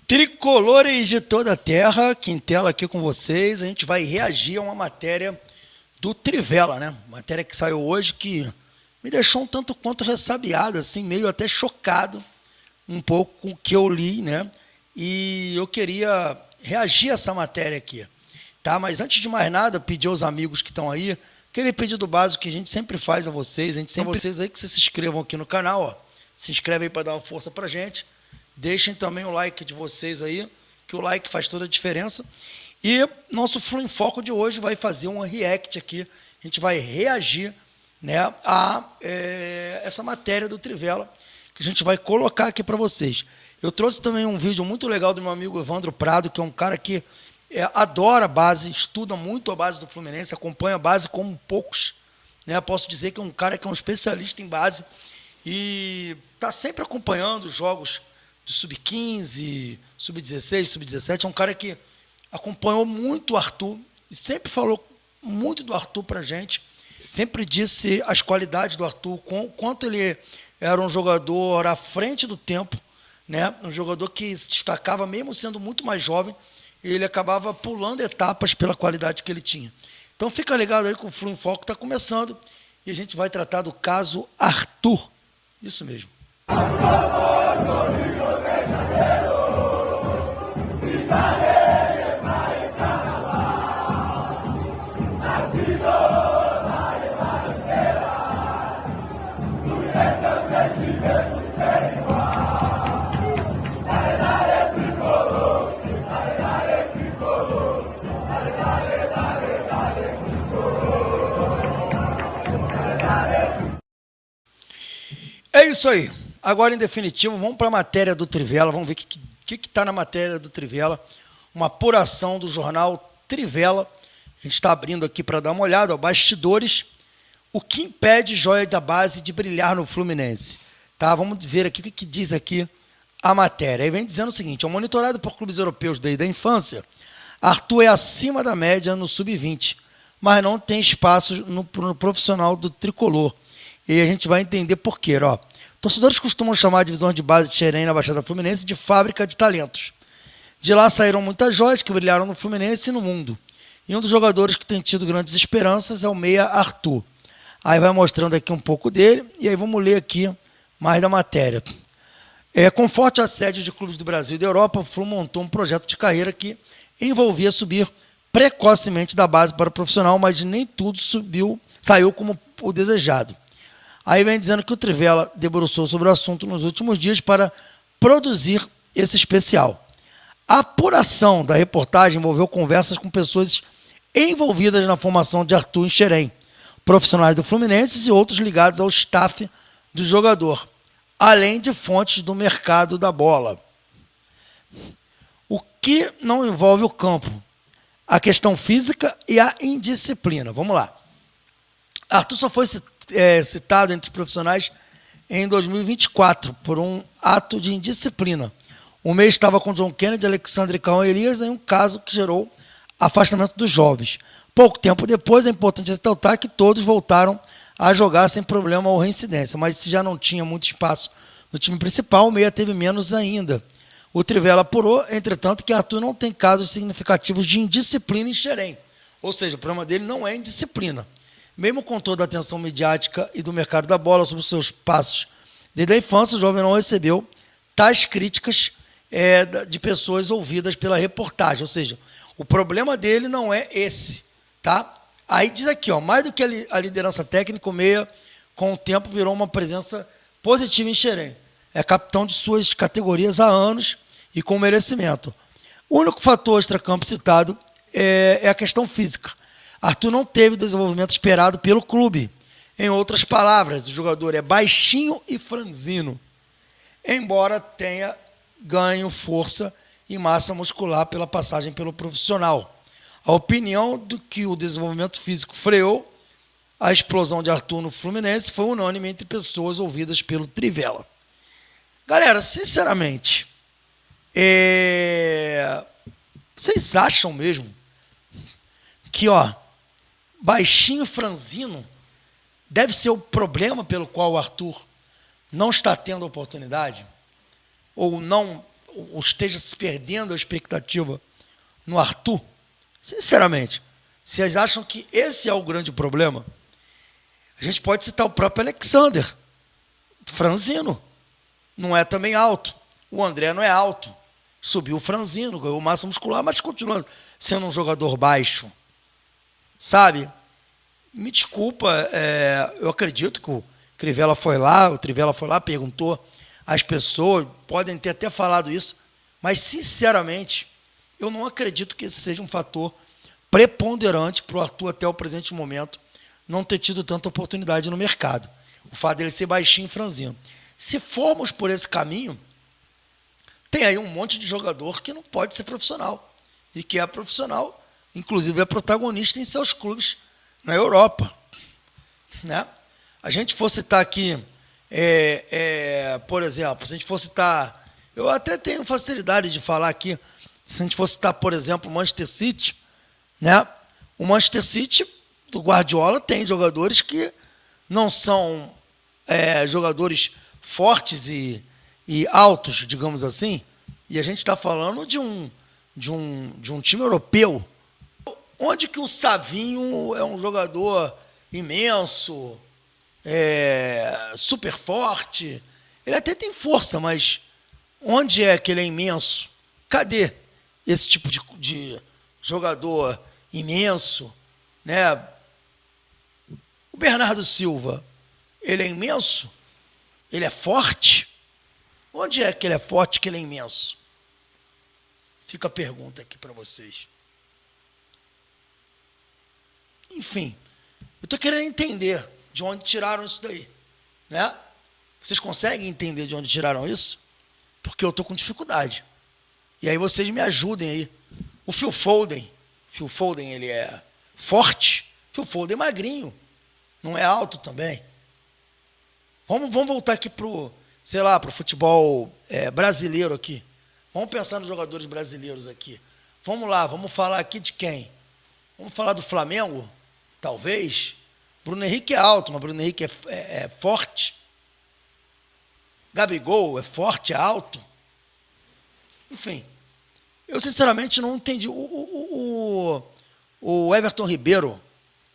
Tricolores de toda a terra, Quintela aqui com vocês. A gente vai reagir a uma matéria do Trivela, né? Matéria que saiu hoje que me deixou um tanto quanto ressabiado, assim, meio até chocado um pouco com o que eu li, né? E eu queria reagir a essa matéria aqui, tá? Mas antes de mais nada, pedir aos amigos que estão aí, aquele pedido básico que a gente sempre faz a vocês, vocês aí que vocês se inscrevam aqui no canal, ó. Se inscreve aí para dar uma força pra gente. Deixem também o like de vocês aí, que o like faz toda a diferença. E nosso Flu em Foco de hoje vai fazer um react aqui. A gente vai reagir, né, a essa matéria do Trivela, que a gente vai colocar aqui para vocês. Eu trouxe também um vídeo muito legal do meu amigo Evandro Prado, que é um cara que adora a base, estuda muito a base do Fluminense, acompanha a base como poucos, né? Posso dizer que é um cara que é um especialista em base e está sempre acompanhando os jogos do Sub-15, Sub-16, Sub-17. É um cara que acompanhou muito o Arthur e sempre falou muito do Arthur para a gente. Sempre disse as qualidades do Arthur, quanto ele era um jogador à frente do tempo, né? Um jogador que se destacava mesmo sendo muito mais jovem. Ele acabava pulando etapas pela qualidade que ele tinha. Então fica ligado aí que o Flu em Foco está começando e a gente vai tratar do caso Arthur. Isso mesmo. É isso aí. Agora, em definitivo, vamos para a matéria do Trivela. Vamos ver o que está na matéria do Trivela. Uma apuração do jornal Trivela. A gente está abrindo aqui para dar uma olhada, ó, bastidores. O que impede joia da base de brilhar no Fluminense? Tá, vamos ver aqui o que diz aqui a matéria. Aí vem dizendo o seguinte: monitorado por clubes europeus desde a infância, Arthur é acima da média no sub-20, mas não tem espaço no profissional do tricolor. E a gente vai entender por quê, ó. Torcedores costumam chamar a divisão de base de Xerém na Baixada Fluminense de fábrica de talentos. De lá saíram muitas joias que brilharam no Fluminense e no mundo. E um dos jogadores que tem tido grandes esperanças é o meia Arthur. Aí vai mostrando aqui um pouco dele, e aí vamos ler aqui mais da matéria. Com forte assédio de clubes do Brasil e da Europa, o Flu montou um projeto de carreira que envolvia subir precocemente da base para o profissional, mas nem tudo saiu como o desejado. Aí vem dizendo que o Trivela debruçou sobre o assunto nos últimos dias para produzir esse especial. A apuração da reportagem envolveu conversas com pessoas envolvidas na formação de Arthur em Xerém, profissionais do Fluminense e outros ligados ao staff do jogador, além de fontes do mercado da bola. O que não envolve o campo? A questão física e a indisciplina. Vamos lá. Arthur só foi citado entre os profissionais em 2024 por um ato de indisciplina. O mês estava com John Kennedy, Alexandre Cão e Elias em um caso que gerou afastamento dos jovens. Pouco tempo depois, é importante ressaltar que todos voltaram a jogar sem problema ou reincidência, mas se já não tinha muito espaço no time principal, o meia teve menos ainda. O Trivela apurou, entretanto, que Arthur não tem casos significativos de indisciplina em Xerém. Ou seja, o problema dele não é indisciplina. Mesmo com toda a atenção midiática e do mercado da bola sobre os seus passos desde a infância, o jovem não recebeu tais críticas de pessoas ouvidas pela reportagem. Ou seja, o problema dele não é esse, tá? Aí diz aqui, ó, mais do que a liderança técnica, o meia, com o tempo, virou uma presença positiva em Xerém. É capitão de suas categorias há anos e com merecimento. O único fator extracampo citado é a questão física. Arthur não teve o desenvolvimento esperado pelo clube. Em outras palavras, o jogador é baixinho e franzino, embora tenha ganho força e massa muscular pela passagem pelo profissional. A opinião do que o desenvolvimento físico freou a explosão de Arthur no Fluminense foi unânime entre pessoas ouvidas pelo Trivela. Galera, sinceramente, vocês acham mesmo que, ó, baixinho franzino deve ser o problema pelo qual o Arthur não está tendo oportunidade? Ou ou esteja se perdendo a expectativa no Arthur? Sinceramente, vocês acham que esse é o grande problema? A gente pode citar o próprio Alexander, franzino, não é também alto. O André não é alto, subiu o franzino, ganhou massa muscular, mas continua sendo um jogador baixo. Sabe? Me desculpa, eu acredito que o Trivela foi lá, perguntou às pessoas, podem ter até falado isso, mas, sinceramente, eu não acredito que esse seja um fator preponderante para o Arthur, até o presente momento, não ter tido tanta oportunidade no mercado. O fato dele ser baixinho e franzino. Se formos por esse caminho, tem aí um monte de jogador que não pode ser profissional. E que é profissional, inclusive é protagonista em seus clubes na Europa. Né? A gente for citar aqui, por exemplo, se a gente for citar, eu até tenho facilidade de falar aqui, se a gente for citar, por exemplo, o Manchester City, né? O Manchester City do Guardiola tem jogadores que não são jogadores fortes e altos, digamos assim, e a gente está falando de um time europeu, onde que o Savinho é um jogador imenso, super forte, ele até tem força, mas onde é que ele é imenso? Cadê esse tipo de jogador imenso? Né? O Bernardo Silva, ele é imenso? Ele é forte? Onde é que ele é forte, que ele é imenso? Fica a pergunta aqui para vocês. Enfim, eu estou querendo entender de onde tiraram isso daí. Né? Vocês conseguem entender de onde tiraram isso? Porque eu estou com dificuldade. E aí vocês me ajudem aí. O Phil Foden, ele é forte? Phil Foden é magrinho, não é alto também. Vamos voltar aqui para o futebol brasileiro aqui. Vamos pensar nos jogadores brasileiros aqui. Vamos lá, vamos falar aqui de quem? Vamos falar do Flamengo? Talvez. Bruno Henrique é alto, mas Bruno Henrique é forte. Gabigol é forte, é alto. Enfim, eu sinceramente não entendi. O Everton Ribeiro,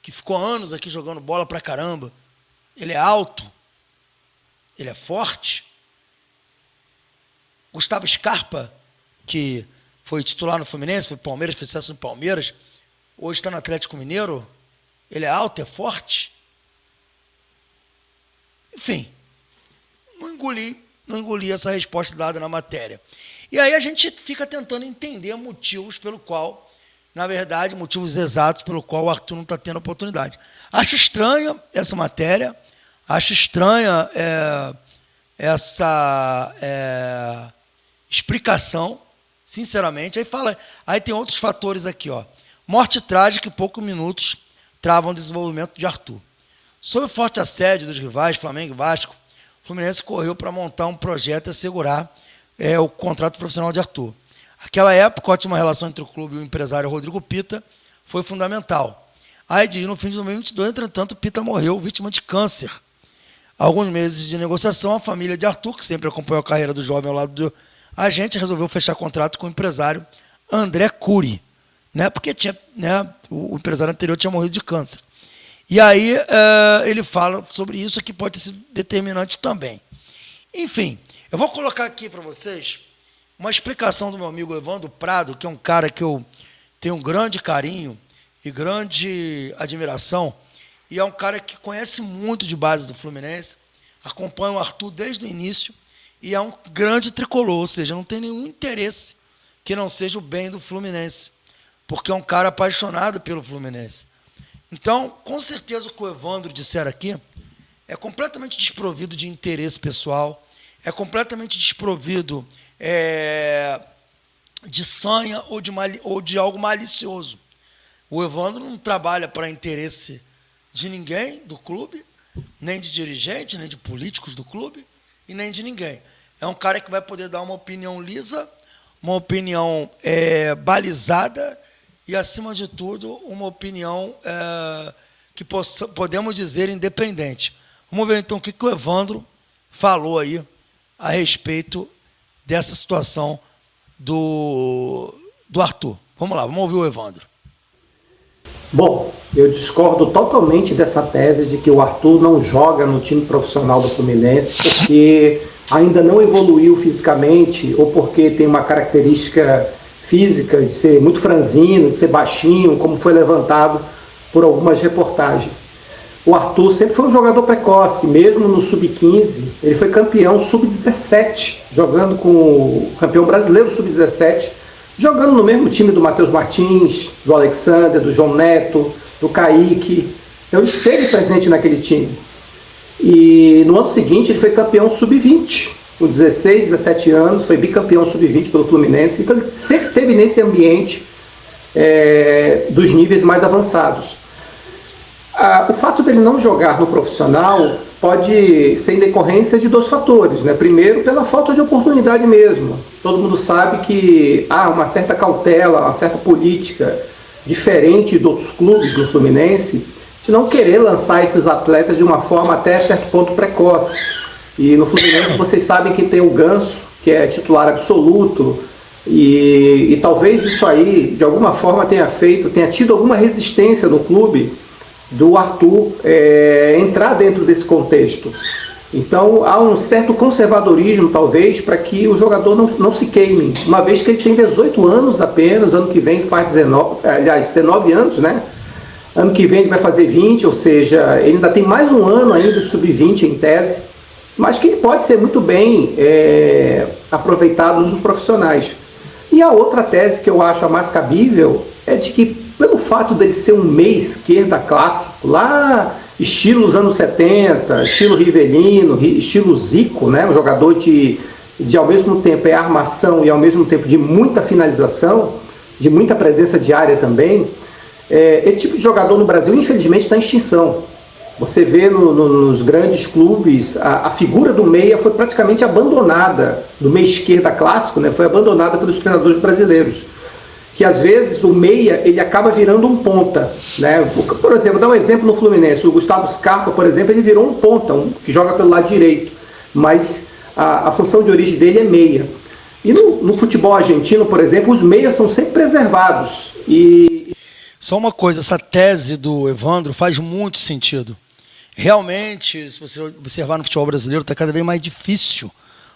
que ficou anos aqui jogando bola pra caramba, ele é alto, ele é forte. Gustavo Scarpa, que foi titular no Fluminense, foi Palmeiras, fez sucesso no Palmeiras, hoje está no Atlético Mineiro, ele é alto, é forte. Enfim, não engoli essa resposta dada na matéria. E aí a gente fica tentando entender motivos pelo qual, na verdade, motivos exatos pelo qual o Arthur não está tendo oportunidade. Acho estranha essa matéria, acho estranha essa explicação, sinceramente. Aí tem outros fatores aqui, ó. Morte trágica e poucos minutos travam o desenvolvimento de Arthur. Sob o forte assédio dos rivais, Flamengo e Vasco, o Fluminense correu para montar um projeto e assegurar o contrato profissional de Arthur. Aquela época, a ótima relação entre o clube e o empresário Rodrigo Pita foi fundamental. Aí, no fim de 2022, entretanto, Pita morreu vítima de câncer. Alguns meses de negociação, a família de Arthur, que sempre acompanhou a carreira do jovem ao lado do agente, resolveu fechar contrato com o empresário André Cury, né? Porque o empresário anterior tinha morrido de câncer. E aí ele fala sobre isso, que pode ter sido determinante também. Enfim, eu vou colocar aqui para vocês uma explicação do meu amigo Evandro Prado, que é um cara que eu tenho um grande carinho e grande admiração, e é um cara que conhece muito de base do Fluminense, acompanha o Arthur desde o início, e é um grande tricolor, ou seja, não tem nenhum interesse que não seja o bem do Fluminense, porque é um cara apaixonado pelo Fluminense. Então, com certeza o que o Evandro disser aqui é completamente desprovido de interesse pessoal, é completamente desprovido de sanha ou de algo malicioso. O Evandro não trabalha para interesse de ninguém do clube, nem de dirigente, nem de políticos do clube, e nem de ninguém. É um cara que vai poder dar uma opinião lisa, uma opinião balizada e, acima de tudo, uma opinião que podemos dizer independente. Vamos ver, então, o que o Evandro falou aí a respeito dessa situação do Arthur. Vamos lá, vamos ouvir o Evandro. Bom, eu discordo totalmente dessa tese de que o Arthur não joga no time profissional do Fluminense porque ainda não evoluiu fisicamente ou porque tem uma característica física de ser muito franzino, de ser baixinho, como foi levantado por algumas reportagens. O Arthur sempre foi um jogador precoce, mesmo no Sub-15, ele foi campeão Sub-17, jogando com o campeão brasileiro Sub-17, jogando no mesmo time do Matheus Martins, do Alexander, do João Neto, do Kaique. Então ele esteve presente naquele time. E no ano seguinte ele foi campeão Sub-20, com 16, 17 anos, foi bicampeão Sub-20 pelo Fluminense. Então ele sempre esteve nesse ambiente dos níveis mais avançados. O fato dele não jogar no profissional pode ser em decorrência de dois fatores, né? Primeiro, pela falta de oportunidade mesmo. Todo mundo sabe que há uma certa cautela, uma certa política diferente de outros clubes do Fluminense, de não querer lançar esses atletas de uma forma até certo ponto precoce. E no Fluminense vocês sabem que tem o Ganso, que é titular absoluto, e talvez isso aí, de alguma forma, tenha tido alguma resistência no clube do Arthur entrar dentro desse contexto. Então há um certo conservadorismo, talvez, para que o jogador não se queime, uma vez que ele tem 18 anos apenas, ano que vem faz 19 anos, né? Ano que vem ele vai fazer 20, ou seja, ele ainda tem mais um ano ainda de sub-20 em tese, mas que ele pode ser muito bem aproveitado nos profissionais. E a outra tese que eu acho a mais cabível é de que, pelo fato dele ser um meia esquerda clássico, lá estilo dos anos 70, estilo Rivelino, estilo Zico, né? Um jogador de ao mesmo tempo armação e ao mesmo tempo de muita finalização, de muita presença de área também. Esse tipo de jogador no Brasil, infelizmente, está em extinção. Você vê nos grandes clubes, a figura do meia foi praticamente abandonada, do meia esquerda clássico, né? Foi abandonada pelos treinadores brasileiros. Que às vezes o meia ele acaba virando um ponta, né? Por exemplo, dá um exemplo no Fluminense, o Gustavo Scarpa, por exemplo, ele virou um ponta, que joga pelo lado direito, mas a função de origem dele é meia. E no futebol argentino, por exemplo, os meias são sempre preservados. Só uma coisa, essa tese do Evandro faz muito sentido. Realmente, se você observar no futebol brasileiro, está cada vez mais difícil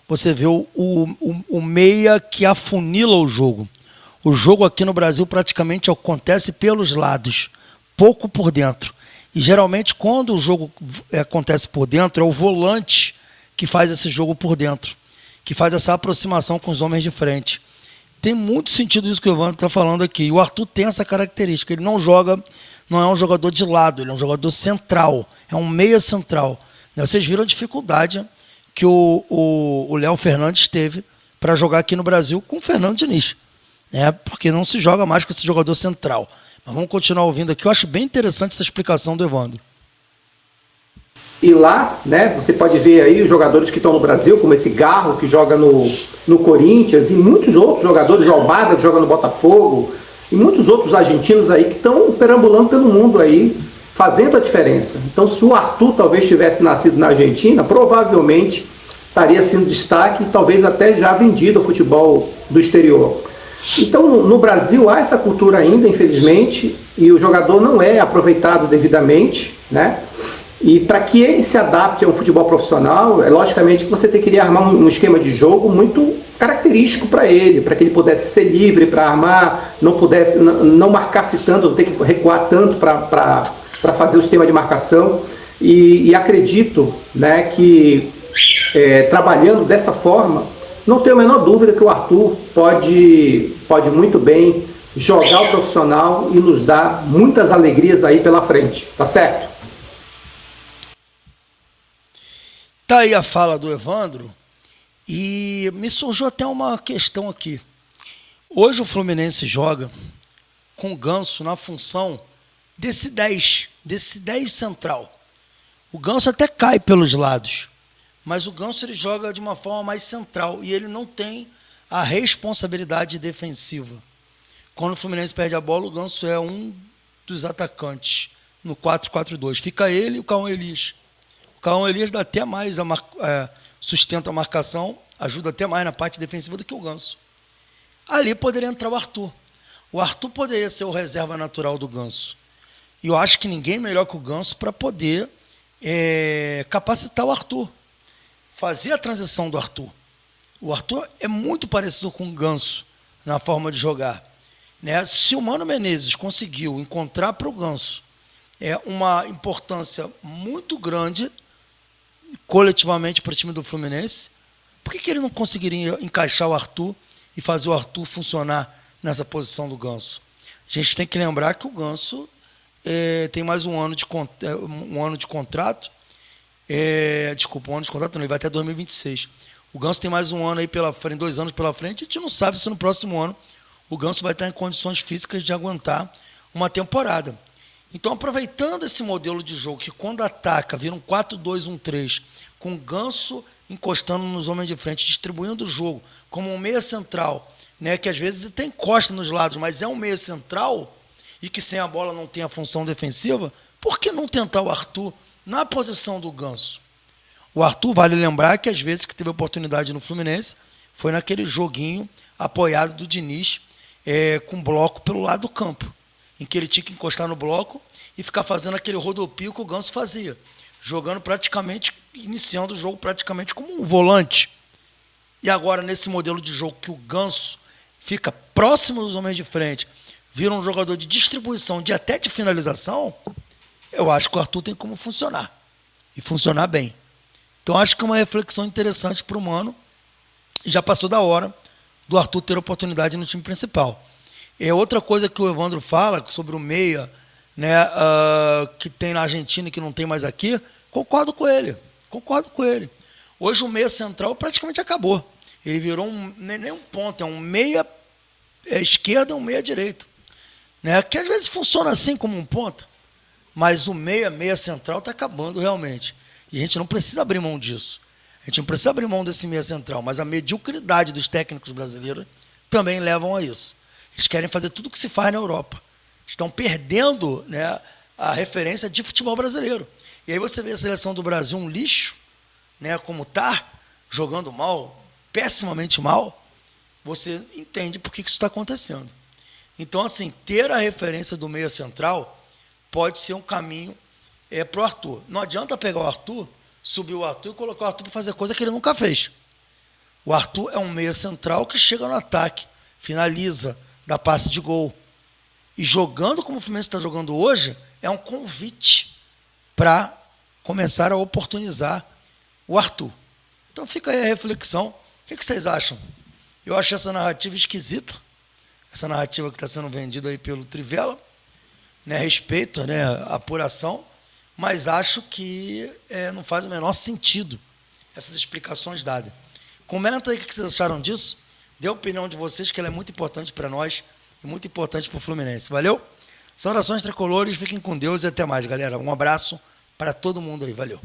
você ver o meia que afunila o jogo. O jogo aqui no Brasil praticamente acontece pelos lados, pouco por dentro. E geralmente quando o jogo acontece por dentro, é o volante que faz esse jogo por dentro, que faz essa aproximação com os homens de frente. Tem muito sentido isso que o Evandro está falando aqui. E o Arthur tem essa característica, ele não é um jogador de lado, ele é um jogador central, é um meia central. Vocês viram a dificuldade que o Léo Fernandes teve para jogar aqui no Brasil com o Fernando Diniz. Porque não se joga mais com esse jogador central. Mas vamos continuar ouvindo aqui. Eu acho bem interessante essa explicação do Evandro. E lá, né, você pode ver aí os jogadores que estão no Brasil, como esse Garro, que joga no Corinthians, e muitos outros jogadores, o Almada, que joga no Botafogo, e muitos outros argentinos aí que estão perambulando pelo mundo aí, fazendo a diferença. Então, se o Arthur talvez tivesse nascido na Argentina, provavelmente estaria sendo destaque e talvez até já vendido ao futebol do exterior. Então, no Brasil há essa cultura ainda, infelizmente, e o jogador não é aproveitado devidamente, né? E para que ele se adapte a um futebol profissional, logicamente que você tem que armar um esquema de jogo muito característico para ele, para que ele pudesse ser livre para armar, não marcasse tanto, não ter que recuar tanto para fazer o sistema de marcação. E acredito, né, que trabalhando dessa forma, não tenho a menor dúvida que o Arthur pode muito bem jogar o profissional e nos dar muitas alegrias aí pela frente, tá certo? Tá aí a fala do Evandro e me surgiu até uma questão aqui. Hoje o Fluminense joga com o Ganso na função desse 10 central. O Ganso até cai pelos lados, mas o Ganso ele joga de uma forma mais central e ele não tem a responsabilidade defensiva. Quando o Fluminense perde a bola, o Ganso é um dos atacantes no 4-4-2. Fica ele e o Cauã Elias. O Cauã Elias dá até mais, sustenta a marcação, ajuda até mais na parte defensiva do que o Ganso. ali poderia entrar o Arthur. O Arthur poderia ser o reserva natural do Ganso. E eu acho que ninguém melhor que o Ganso para poder capacitar o Arthur. Fazer a transição do Arthur. O Arthur é muito parecido com o Ganso na forma de jogar. Né? Se o Mano Menezes conseguiu encontrar para o Ganso uma importância muito grande coletivamente para o time do Fluminense, por que ele não conseguiria encaixar o Arthur e fazer o Arthur funcionar nessa posição do Ganso? A gente tem que lembrar que o Ganso tem mais um ano de contrato. Desculpa, um ano de contrato não, ele vai até 2026. O Ganso tem mais um ano aí pela frente, 2 anos pela frente, a gente não sabe se no próximo ano o Ganso vai estar em condições físicas de aguentar uma temporada. Então, aproveitando esse modelo de jogo, que quando ataca, vira um 4-2-1-3, com o Ganso encostando nos homens de frente, distribuindo o jogo como um meia central, né, que às vezes tem encosta nos lados, mas é um meia central e que sem a bola não tem a função defensiva, por que não tentar o Arthur na posição do Ganso? O Arthur, vale lembrar que às vezes que teve oportunidade no Fluminense, foi naquele joguinho apoiado do Diniz, com bloco pelo lado do campo, em que ele tinha que encostar no bloco e ficar fazendo aquele rodopio que o Ganso fazia, jogando praticamente, iniciando o jogo praticamente como um volante. E agora, nesse modelo de jogo que o Ganso fica próximo dos homens de frente, vira um jogador de distribuição, até de finalização, eu acho que o Arthur tem como funcionar. E funcionar bem. Então, acho que é uma reflexão interessante para o Mano. E já passou da hora do Arthur ter oportunidade no time principal. Outra coisa que o Evandro fala sobre o meia, né, que tem na Argentina e que não tem mais aqui, concordo com ele. Hoje o meia central praticamente acabou. Ele virou nem um ponto, é um meia esquerda e um meia direito. Né, que às vezes funciona assim como um ponto, mas o meia central está acabando realmente. E a gente não precisa abrir mão disso. A gente não precisa abrir mão desse meia central, mas a mediocridade dos técnicos brasileiros também levam a isso. Eles querem fazer tudo o que se faz na Europa. Estão perdendo, né, a referência de futebol brasileiro. E aí você vê a seleção do Brasil um lixo, né, como está, jogando mal, pessimamente mal, você entende por que isso está acontecendo. Então, assim, ter a referência do meia central pode ser um caminho para o Arthur. Não adianta pegar o Arthur, subir o Arthur e colocar o Arthur para fazer coisa que ele nunca fez. O Arthur é um meia central que chega no ataque, finaliza, dá passe de gol. E jogando como o Fluminense está jogando hoje, é um convite para começar a oportunizar o Arthur. Então fica aí a reflexão. O que vocês acham? Eu acho essa narrativa esquisita, essa narrativa que está sendo vendida aí pelo Trivela, né, respeito, né, a apuração, mas acho que não faz o menor sentido essas explicações dadas. Comenta aí o que vocês acharam disso, dê a opinião de vocês, que ela é muito importante para nós e muito importante para o Fluminense. Valeu? Saudações tricolores, fiquem com Deus e até mais, galera. Um abraço para todo mundo aí, valeu.